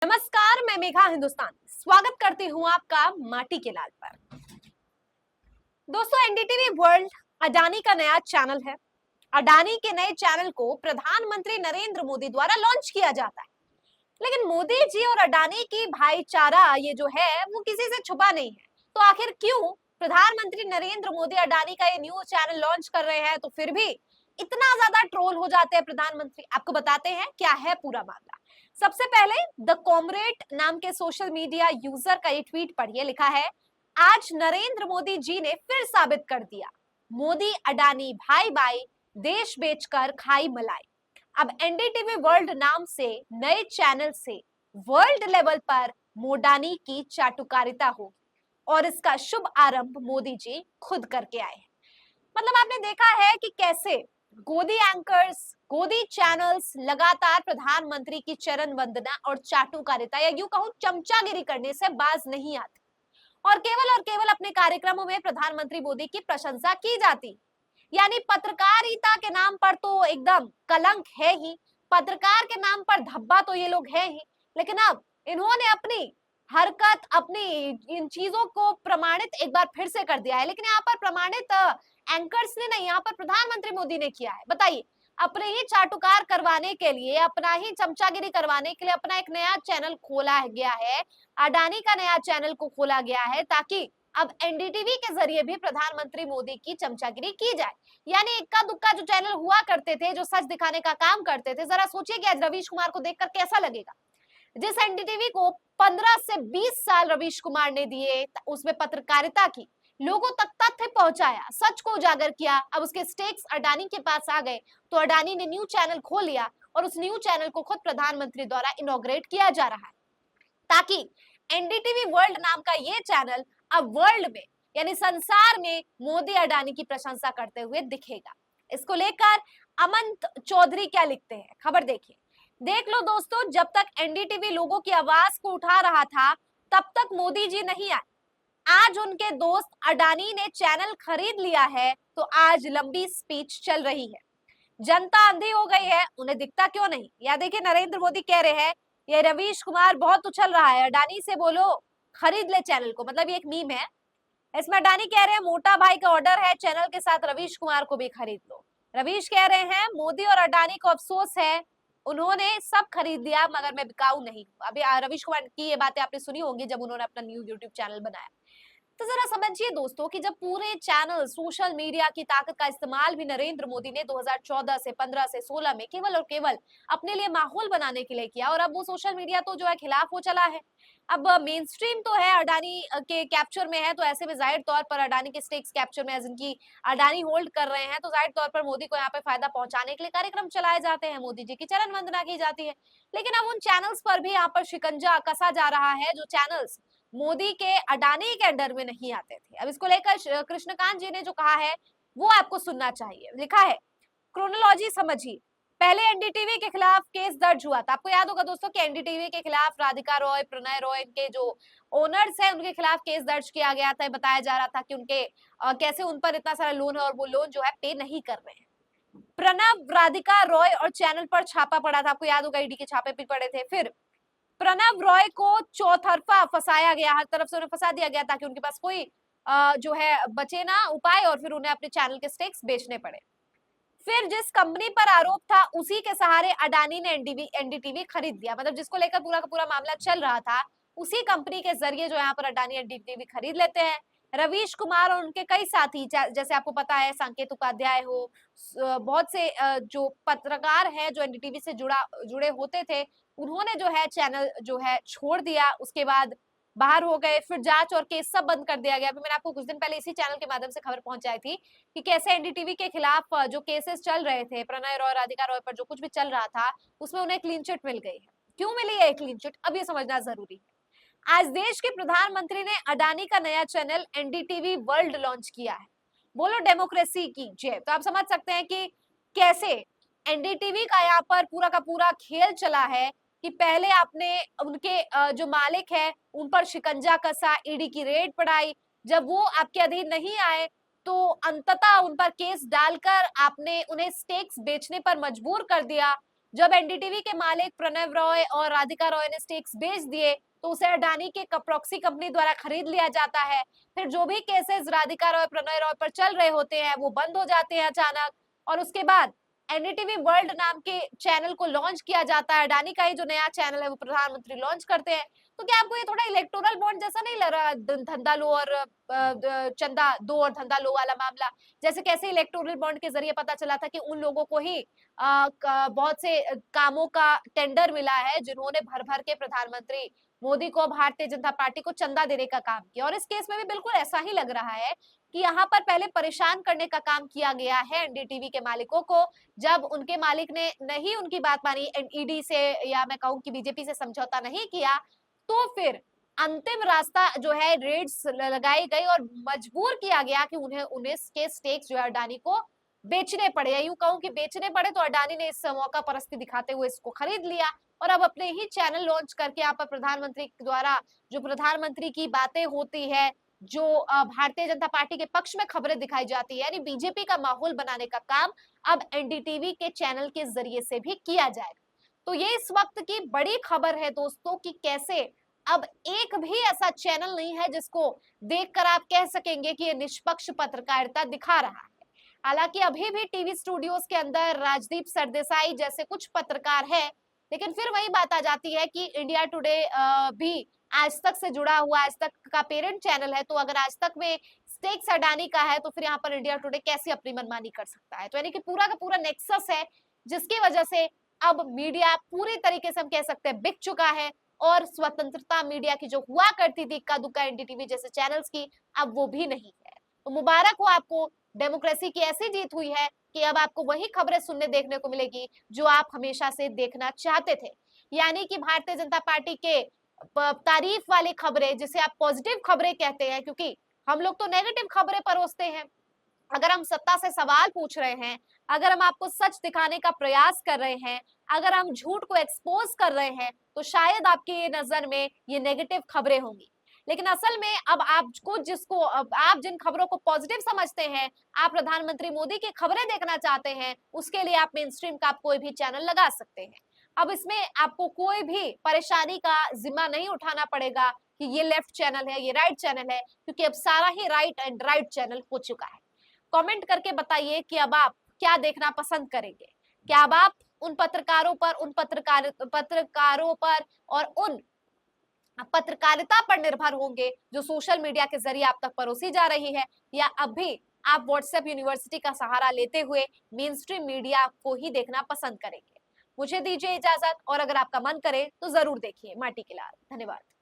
नमस्कार, मैं मेघा हिंदुस्तान स्वागत करती हूँ आपका माटी के लाल पर। दोस्तों, एनडीटीवी वर्ल्ड अडानी का नया चैनल है। अडानी के नए चैनल को प्रधानमंत्री नरेंद्र मोदी द्वारा लॉन्च किया जाता है। लेकिन मोदी जी और अडानी की भाईचारा ये जो है वो किसी से छुपा नहीं है। तो आखिर क्यों प्रधानमंत्री नरेंद्र मोदी अडानी का ये न्यू चैनल लॉन्च कर रहे हैं तो फिर भी इतना ज्यादा ट्रोल हो जाते हैं प्रधानमंत्री? आपको बताते हैं क्या है पूरा मामला। सबसे पहले द कॉमरेड नाम के सोशल मीडिया यूजर का ये ट्वीट पढ़िए। लिखा है, आज नरेंद्र मोदी जी ने फिर साबित कर दिया, मोदी अडानी भाई भाई, देश बेचकर खाई मलाई। अब एनडीटीवी वर्ल्ड नाम से नए चैनल से वर्ल्ड लेवल पर मोडानी की चाटुकारिता होगी और इसका शुभ आरंभ मोदी जी खुद करके आए हैं। मतलब आपने देखा है कि कैसे गोदी एंकर्स, गोदी चैनल्स लगातार प्रधानमंत्री की चरण वंदना और चाटुकारिता या यूं कहूं चमचागिरी करने से बाज नहीं आते और केवल अपने कार्यक्रमों में प्रधानमंत्री मोदी की प्रशंसा की जाती। यानी पत्रकारिता के नाम पर तो एकदम कलंक है ही, पत्रकार के नाम पर धब्बा तो ये लोग है ही। लेकिन अब इन्होंने अपनी हरकत, अपनी इन चीजों को प्रमाणित एक बार फिर से कर दिया है। लेकिन यहाँ पर प्रमाणित एंकर्स ने नहीं, यहाँ पर प्रधानमंत्री मोदी ने किया है। बताइए, अपने ही चाटुकार करवाने के लिए, अपना ही चमचागिरी करवाने के लिए अपना एक नया चैनल खोला गया है। अडानी का नया चैनल को खोला गया है ताकि अब एनडीटीवी के जरिए भी प्रधानमंत्री मोदी की चमचागिरी की जाए। यानी इक्का दुक्का जो चैनल हुआ करते थे, जो सच दिखाने का काम करते थे, जरा सोचिए कि आज रवीश कुमार को देखकर कैसा लगेगा। जिस एनडीटीवी को 15 से 20 साल रवीश कुमार ने दिए, उसमें पत्रकारिता की, लोगों तक तथ्य पहुंचाया, सच को उजागर किया, अब उसके स्टेक्स अडानी के पास आ गए तो अडानी ने न्यू चैनल खोल लिया और उस न्यू चैनल को खुद प्रधानमंत्री द्वारा इनॉग्रेट किया जा रहा है ताकि एनडीटीवी वर्ल्ड नाम का ये चैनल अब वर्ल्ड में यानी संसार में मोदी अडानी की प्रशंसा करते हुए दिखेगा। इसको लेकर अमंत चौधरी क्या लिखते हैं, खबर देखिए। देख लो दोस्तों, जब तक एनडीटीवी लोगों की आवाज को उठा रहा था तब तक मोदी जी नहीं आए। आज उनके दोस्त अडानी ने चैनल खरीद लिया है तो आज लंबी स्पीच चल रही है। जनता अंधी हो गई है, उन्हें दिखता क्यों नहीं? या देखिए, नरेंद्र मोदी कह रहे हैं ये रवीश कुमार बहुत उछल रहा है, अडानी से बोलो खरीद ले चैनल को। मतलब ये एक मीम है। इसमें अडानी कह रहे हैं मोटा भाई का ऑर्डर है, चैनल के साथ रवीश कुमार को भी खरीद लो। रवीश कह रहे हैं मोदी और अडानी को अफसोस है, उन्होंने सब खरीद लिया मगर मैं बिकाऊ नहीं हूं। अभी रवीश कुमार की ये बातें आपने सुनी होंगी जब उन्होंने अपना न्यू यूट्यूब चैनल बनाया। तो जरा समझिए दोस्तों कि जब पूरे चैनल, सोशल मीडिया की ताकत का इस्तेमाल भी नरेंद्र मोदी ने 2014 से 15 से 16 में केवल और केवल अपने लिए माहौल बनाने के लिए किया, और अब वो सोशल मीडिया तो जो है खिलाफ हो चला है। अब मेन स्ट्रीम तो है अडानी के कैप्चर में है, तो ऐसे में जाहिर तौर पर अडानी के स्टेक्स कैप्चर में जिनकी अडानी होल्ड कर रहे हैं, तो जाहिर तौर पर मोदी को यहाँ पे फायदा पहुंचाने के लिए कार्यक्रम चलाए जाते हैं, मोदी जी की चरण वंदना की जाती है। लेकिन अब उन चैनल्स पर भी यहाँ पर शिकंजा कसा जा रहा है जो चैनल्स मोदी के, अडानी के अंडर में नहीं आते थे। अब इसको लेकर कृष्णकांत जी ने जो कहा है वो आपको सुनना चाहिए। लिखा है, क्रोनोलॉजी समझिए। पहले एनडीटीवी के खिलाफ केस दर्ज हुआ था। आपको याद होगा दोस्तों कि एनडीटीवी के खिलाफ राधिका रॉय, प्रणय रॉय, इनके जो ओनर्स हैं उनके खिलाफ केस दर्ज किया गया था। बताया जा रहा था कि उनके कैसे उन पर इतना सारा लोन है और वो लोन जो है पे नहीं कर रहे हैं। प्रणव, राधिका रॉय और चैनल पर छापा पड़ा था। आपको याद होगा ईडी के छापे भी पड़े थे। फिर प्रणव रॉय को चौतरफा फंसाया गया, हर तरफ से उन्हें फंसा दिया गया ताकि उनके पास कोई जो है बचे ना उपाय, और फिर उन्हें अपने चैनल के स्टेक्स बेचने पड़े। फिर जिस कंपनी पर आरोप था उसी के सहारे अडानी ने एनडीटीवी खरीद लिया। मतलब जिसको लेकर पूरा का पूरा मामला चल रहा था उसी कंपनी के जरिए जो यहाँ पर अडानी एनडीटीवी खरीद लेते हैं। रवीश कुमार और उनके कई साथी, जैसे आपको पता है संकेत उपाध्याय हो, बहुत से जो पत्रकार हैं जो एनडीटीवी से जुड़े होते थे, उन्होंने जो है चैनल जो है छोड़ दिया। उसके बाद बाहर हो गए, फिर जांच और केस सब बंद कर दिया गया। अभी मैंने आपको कुछ दिन पहले इसी चैनल के माध्यम से खबर पहुंचाई थी कि कैसे एनडीटीवी के खिलाफ जो केसेस चल रहे थे, प्रणय रॉय, राधिका रॉय पर जो कुछ भी चल रहा था, उसमें उन्हें क्लीन चिट मिल गई है। क्यों मिली है क्लीन चिट, अब ये समझना जरूरी है। आज देश के प्रधानमंत्री ने अडानी का नया चैनल एनडीटीवी वर्ल्ड लॉन्च किया है। बोलो डेमोक्रेसी की जय। तो आप समझ सकते हैं कि कैसे एनडीटीवी का यहाँ पर पूरा का पूरा खेल चला है कि पहले आपने उनके जो मालिक है उन पर शिकंजा कसा, ईडी की रेड पड़ाई, जब वो आपके अधीन नहीं आए तो अंततः उन पर केस डालकर आपने उन्हें स्टेक्स बेचने पर मजबूर कर दिया। जब एनडीटीवी के मालिक प्रणव रॉय और राधिका रॉय ने स्टेक्स बेच दिए तो उसे अडानी के प्रॉक्सी कंपनी द्वारा खरीद लिया जाता है। फिर जो भी केसेस राधिका रॉय प्रणव रॉय पर चल रहे होते हैं वो बंद हो जाते हैं अचानक, और उसके बाद एनडीटीवी वर्ल्ड नाम के चैनल को लॉन्च किया जाता है। अडानी का ही जो नया चैनल है वो प्रधानमंत्री लॉन्च करते हैं। तो क्या आपको ये थोड़ा इलेक्टोरल बॉन्ड जैसा नहीं लग रहा? धंधा लो और चंदा दो और धंधा लो वाला मामला, जैसे कैसे इलेक्टोरल बॉन्ड के जरिए पता चला था कि उन लोगों को ही बहुत से कामों का टेंडर मिला है जिन्होंने भर भर के प्रधानमंत्री मोदी को, भारतीय जनता पार्टी को चंदा देने का काम किया। और इस केस में भी बिल्कुल ऐसा ही लग रहा है कि यहाँ पर पहले परेशान करने का काम किया गया है एनडीटीवी के मालिकों को। जब उनके मालिक ने नहीं उनकी बात मानी, ईडी से या मैं कहूँ कि बीजेपी से समझौता नहीं किया, तो फिर अंतिम रास्ता जो है रेड्स लगाई गई और मजबूर किया गया कि उन्हें उन्हें के स्टेक्स जो है अडानी को बेचने पड़े, या यूं कहूं कि बेचने पड़े। तो अडानी ने इस मौका परस्ती दिखाते हुए इसको खरीद लिया और अब अपने ही चैनल लॉन्च करके यहाँ पर प्रधानमंत्री द्वारा जो प्रधानमंत्री की बातें होती है, जो भारतीय जनता पार्टी के पक्ष में खबरें दिखाई जाती है, यानी बीजेपी का माहौल बनाने का काम अब एनडीटीवी के चैनल के जरिए से भी किया जाएगा। तो ये इस वक्त की बड़ी खबर है दोस्तों कि कैसे अब एक भी ऐसा चैनल नहीं है जिसको देखकर आप कह सकेंगे कि ये निष्पक्ष पत्रकारिता दिखा रहा है। हालांकि अभी भी टीवी स्टूडियोज के अंदर राजदीप सरदेसाई जैसे कुछ पत्रकार हैं, लेकिन फिर वही बात आ जाती है कि इंडिया टुडे भी आज तक से जुड़ा हुआ, आज तक का पेरेंट चैनल है, तो अगर आज तक में स्टेक्स अडानी का है तो फिर यहाँ पर इंडिया टुडे कैसे अपनी मनमानी कर सकता है? तो यानी कि पूरा का पूरा नेक्सस है जिसकी वजह से अब मीडिया पूरी तरीके से हम कह सकते हैं बिक चुका है, और स्वतंत्रता मीडिया की जो हुआ करती थी इक्का दुक्का एनडीटीवी जैसे चैनल्स की, अब वो भी नहीं है। तो मुबारक हो आपको, डेमोक्रेसी की ऐसी जीत हुई है कि अब आपको वही खबरें सुनने देखने को मिलेगी जो आप हमेशा से देखना चाहते थे। यानी कि भारतीय जनता पार्टी के तारीफ वाली खबरें, जिसे आप पॉजिटिव खबरें कहते हैं, क्योंकि हम लोग तो नेगेटिव खबरें परोसते हैं। अगर हम सत्ता से सवाल पूछ रहे हैं, अगर हम आपको सच दिखाने का प्रयास कर रहे हैं, अगर हम झूठ को एक्सपोज कर रहे हैं, तो शायद आपकी नजर में ये नेगेटिव खबरें होंगी। लेकिन असल में अब आपको आप जिन खबरों को पॉजिटिव समझते हैं, आप प्रधानमंत्री मोदी की खबरें देखना चाहते हैं, उसके लिए आप मेन स्ट्रीम का आप कोई भी चैनल लगा सकते हैं। अब इसमें आपको कोई भी परेशानी का जिम्मा नहीं उठाना पड़ेगा कि ये लेफ्ट चैनल है, ये राइट चैनल है, क्योंकि अब सारा ही राइट एंड राइट चैनल हो चुका है। कमेंट करके बताइए कि अब आप क्या देखना पसंद करेंगे। क्या अब आप उन पत्रकारों पर, पत्रकारों पर और उन पत्रकारिता पर निर्भर होंगे जो सोशल मीडिया के जरिए आप तक परोसी जा रही है, या अब भी आप व्हाट्सएप यूनिवर्सिटी का सहारा लेते हुए मेन स्ट्रीम मीडिया को ही देखना पसंद करेंगे? मुझे दीजिए इजाजत, और अगर आपका मन करे तो जरूर देखिए माटी के लाल। धन्यवाद।